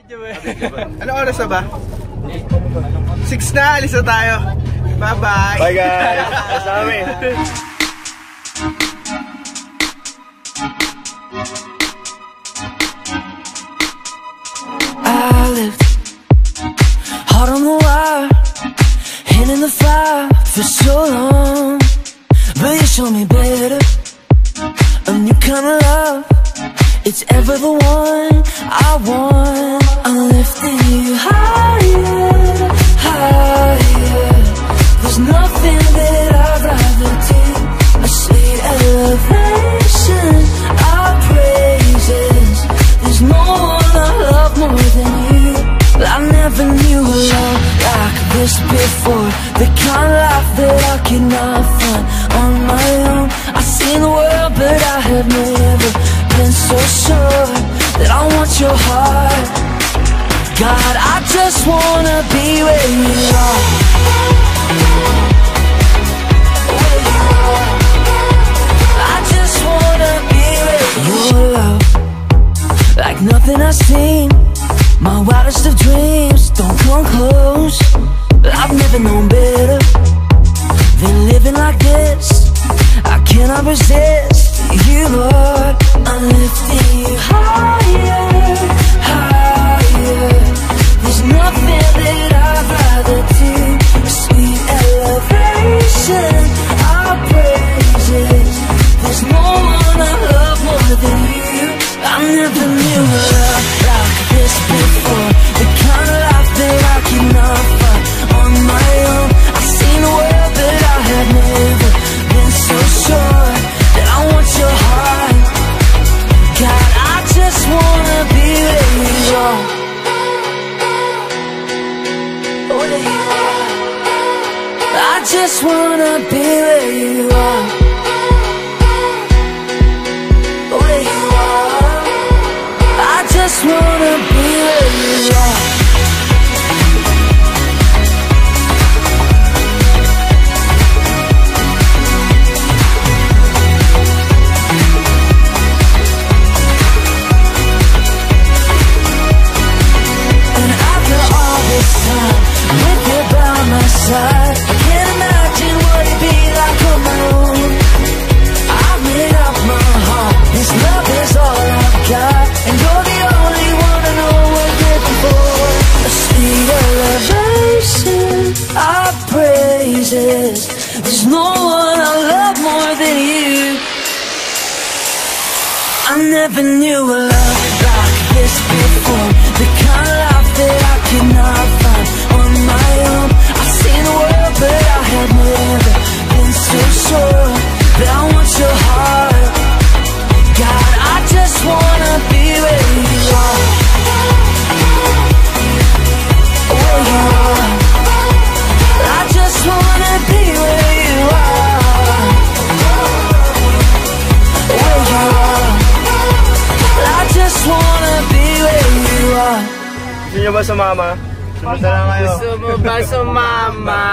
Ano oras na ba? 6 na, alis na tayo. Bye-bye. Bye guys. Kasama. I lived hard on the wire, hand in the fire for so long, but you showed me better, a new kind of love. It's ever the one I want. I'm lifting you higher, higher. There's nothing that I'd rather do. A sweet elevation of praises. There's no one I love more than you. I never knew a love like this before. The kind of life that I could not find on my own. I've seen the world, but I have never been so sure that I want your heart. God, I just wanna be where you are. Where you are. I just wanna be where your love, like nothing I've seen. My wildest of dreams don't come close. I've never known better than living like this. I cannot resist you, Lord. I'm lifting you higher, higher. There's nothing that I'd rather do. A sweet elevation of praises. There's no one I love more than you. I never knew a love like this before. The kind of life that I cannot find on my own. I've seen the world, but I have never been so sure that I want your heart. God, I just wanna be where you are. Where you are. I just wanna be where you are. Where you are. I just wanna be where you are. And after all this time, with you by my side, I can't imagine what it'd be like on my own. I've made up my heart, this love is all I've got, and you're the only one I know we're living for. A sweet elevation of praises. There's no one I love more than you. I never knew a love like this before. The kind of life that I could not find on my own. I've seen the world, but I have never been so sure that I want your heart. God, I just wanna be where you are. Where you are. I just wanna be where you are. Where you are. I just wanna be where you are. Gusto nyo ba sumama? Sumunta lang kayo. Gusto mo ba sumama?